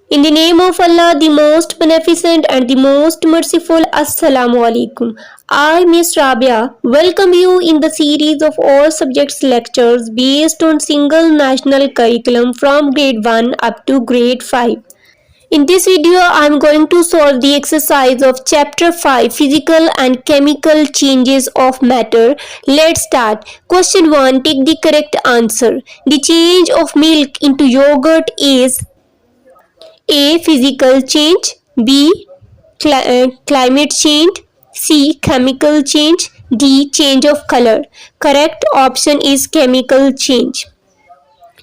In the name of Allah, the most beneficent and the most merciful, Assalamu alaikum. I, Miss Rabia, welcome you in the series of all subjects lectures based on single national curriculum from grade 1 up to grade 5. In this video, I am going to solve the exercise of chapter 5, physical and chemical changes of matter. Let's start. Question 1, take the correct answer. The change of milk into yogurt is A. Physical change, B. Climate change, C. Chemical change, D. Change of color. Correct option is chemical change.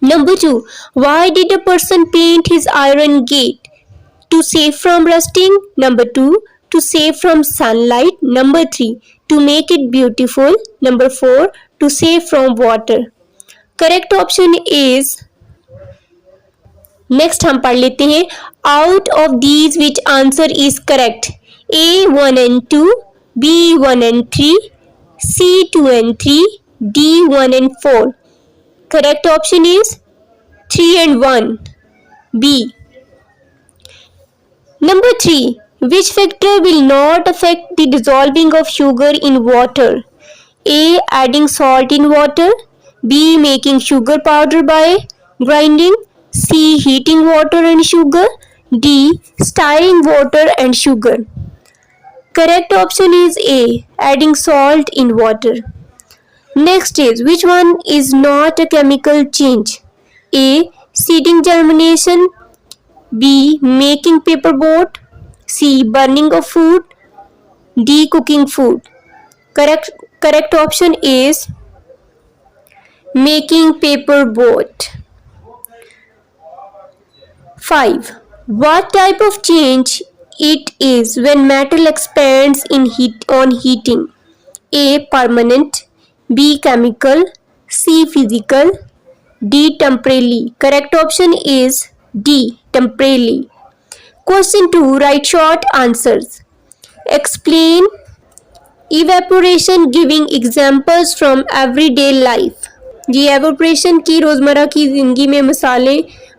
Number 2. Why did a person paint his iron gate? To save from rusting. Number 2. To save from sunlight. Number 3. To make it beautiful. Number 4. To save from water. Correct option is next हम पढ़ लेते हैं out of these which answer is correct A 1 and 2, B 1 and 3, C 2 and 3, D 1 and 4. Correct option is 3 and 1, B. Number 3. Which factor will not affect the dissolving of sugar in water? A. Adding salt in water, B. Making sugar powder by grinding, C. Heating water and sugar, D. Stirring water and sugar. Correct option is A. Adding salt in water. Next is, which one is not a chemical change? A. Seeding germination, B. Making paper boat, C. Burning of food, D. Cooking food. Correct option is making paper boat. 5. What type of change it is when metal expands on heating? A. Permanent, B. Chemical, C. Physical, D. Temporarily. Correct option is D. Temporarily. Question 2. Write short answers. Explain evaporation giving examples from everyday life. ये evaporation की रोज़मर्रा की ज़िंदगी में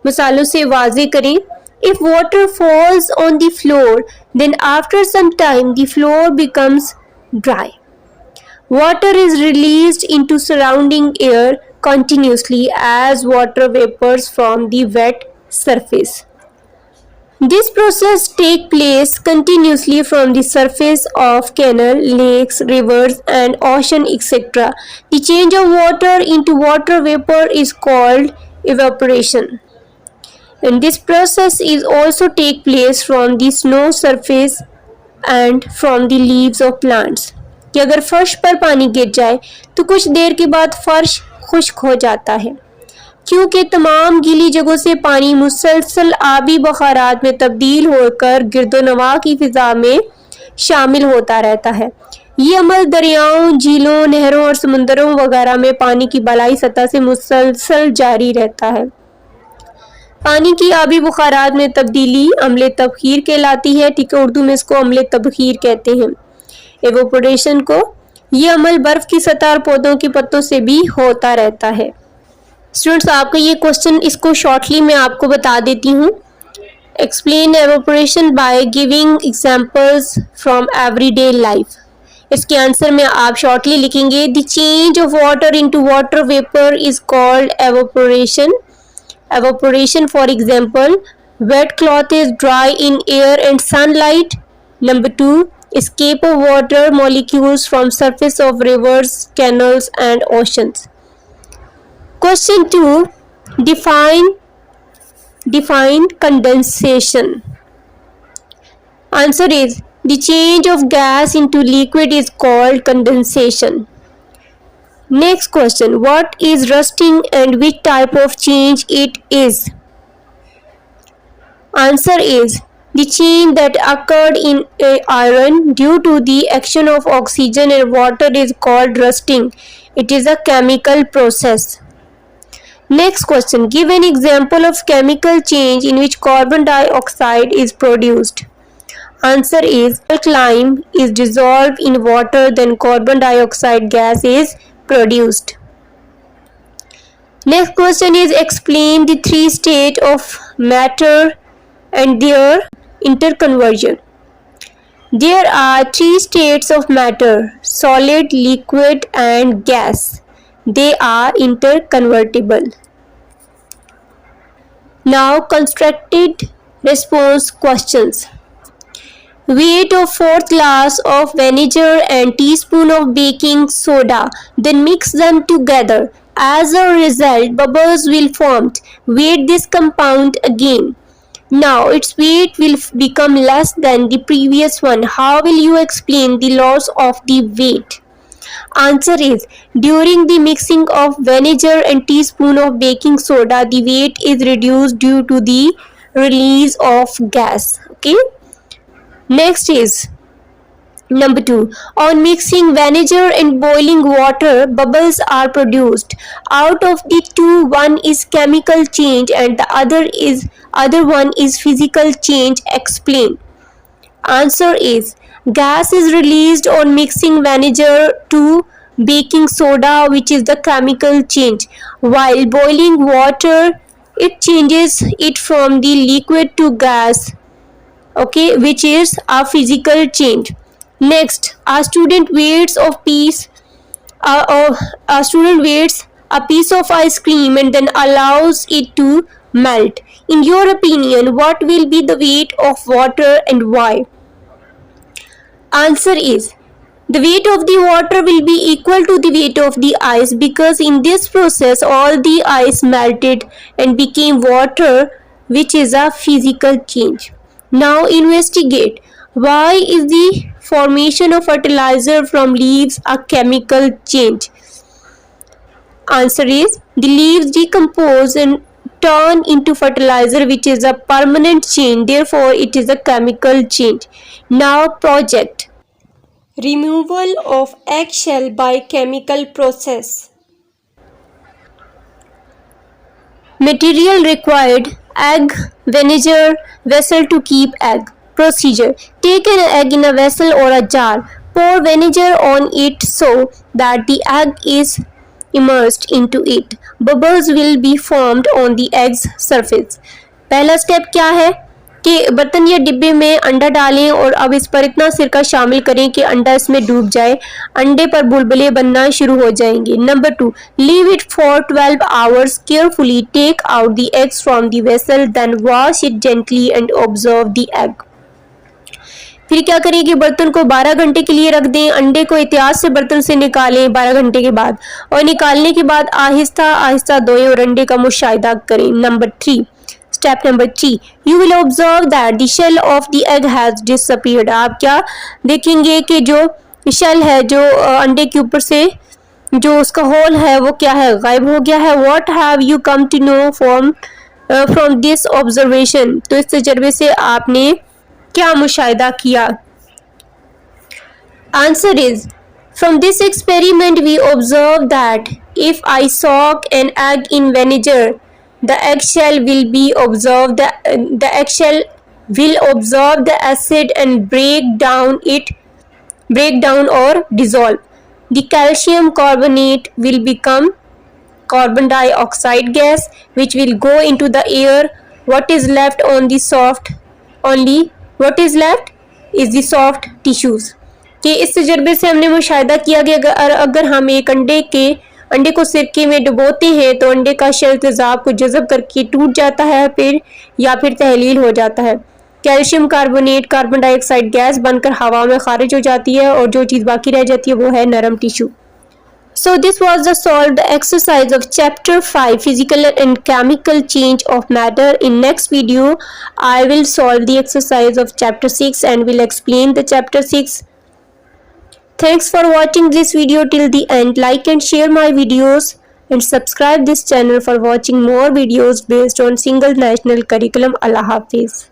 मिसालों से वाज़े करें. If water falls on the floor, then after some time the floor becomes dry. Water is released into surrounding air continuously as water vapors from the wet surface. This process takes place continuously from the surface of canal, lakes, rivers and ocean etc. The change of water into water vapor is called evaporation. And this process is also take place from the snow surface and from the leaves of plants. कि अगर फर्श पर पानी गिर जाए तो कुछ देर के बाद फर्श खुश्क हो जाता है क्योंकि तमाम गीली जगहों से पानी मुसलसल आबी बखारात में तब्दील होकर गिरदोनवा की फिजा में शामिल होता रहता है. ये अमल दरियाओं, झीलों, नहरों और समुंदरों वगैरह में पानी की बलाई सतह से मुसलसल जारी रहता है. पानी की आबी बुखारात में तब्दीली अम्ले तबखीर कहलाती है. ठीक है, उर्दू में इसको अम्ले तबखीर कहते हैं. एवोपोरेशन को ये अमल बर्फ की सतह और पौधों की पत्तों से भी होता रहता है. स्टूडेंट्स, आपका ये क्वेश्चन इसको शॉर्टली मैं आपको बता देती हूँ. Explain evaporation by giving examples from everyday life. इसके आंसर में आप शॉर्टली लिखेंगे the change of water into water vapour is called evaporation. Evaporation, for example, wet cloth is dry in air and sunlight. Number 2, escape of water molecules from surface of rivers, canals and oceans. Question 2, define condensation. Answer is the change of gas into liquid is called condensation. Next question, what is rusting and which type of change it is? Answer is the change that occurred in iron due to the action of oxygen and water is called rusting. It is a chemical process. Next question, give an example of chemical change in which carbon dioxide is produced. Answer is alkaline is dissolved in water, then carbon dioxide gas is produced. Next question is explain the three states of matter and their interconversion. There are three states of matter: solid, liquid, and gas. They are interconvertible. Now, constructed response questions. Weight of fourth glass of vinegar and teaspoon of baking soda. Then mix them together. As a result, bubbles will form. Weight this compound again. Now its weight will become less than the previous one. How will you explain the loss of the weight? Answer is, during the mixing of vinegar and teaspoon of baking soda, the weight is reduced due to the release of gas. Okay. Next is number 2. On mixing vinegar and boiling water, bubbles are produced. Out of the two, one is chemical change and the other one is physical change. Explain. Answer is, gas is released on mixing vinegar to baking soda, which is the chemical change, while boiling water it changes it from the liquid to gas, okay, which is a physical change. Next, a student waits a piece of ice cream and then allows it to melt. In your opinion, what will be the weight of water and why? Answer is, the weight of the water will be equal to the weight of the ice, because in this process all the ice melted and became water, which is a physical change. Now investigate, why is the formation of fertilizer from leaves a chemical change? Answer is, the leaves decompose and turn into fertilizer, which is a permanent change, therefore it is a chemical change. Now project. Removal of eggshell by chemical process. Material required: egg, vinegar, vessel to keep egg. Procedure: take an egg in a vessel or a jar. Pour vinegar on it so that the egg is immersed into it. Bubbles will be formed on the egg's surface. पहला step क्या है कि बर्तन या डिब्बे में अंडा डालें और अब इस पर इतना सिरका शामिल करें कि अंडा इसमें डूब जाए. अंडे पर बुलबुले बनना शुरू हो जाएंगे. Number 2, leave it for 12 hours. Carefully take out the eggs from the vessel, then wash it gently and observe the egg. फिर क्या करें कि बर्तन को 12 घंटे के लिए रख दें. अंडे को एहतियात से बर्तन से निकालें 12 घंटे के बाद, और निकालने के बाद आहिस्ता आहिस्ता धोएं और अंडे का मुशाहिदा करें. Number 3, step number 3, you will observe that the shell of the egg has disappeared. आप क्या देखेंगे कि जो शेल है, जो अंडे के ऊपर से जो उसका होल है वो क्या है, गायब हो गया है. What have you come to know from this observation. तो इस तजर्बे से आपने क्या मुशाहिदा किया? Answer is, from this experiment we observe that if I soak an egg in vinegar, the eggshell will absorb the acid and break down or dissolve. The calcium carbonate will become carbon dioxide gas, which will go into the air. What is left is the soft tissues. कि इस तजर्बे से हमने मुशाहिदा किया कि अगर हम एक अंडे को सिरके में डुबोते हैं तो अंडे का शेल तेजाब को जज़ब करके टूट जाता है फिर तहलील हो जाता है. Calcium carbonate carbon dioxide gas बनकर हवा में खारिज हो जाती है और जो चीज़ बाकी रह जाती है वो है नरम tissue. So this was the solved exercise of chapter 5, physical and chemical change of matter. In next video I will solve the exercise of chapter 6 and will explain the chapter 6. Thanks for watching this video till the end. Like and share my videos and subscribe this channel for watching more videos based on single national curriculum. Allah Hafiz.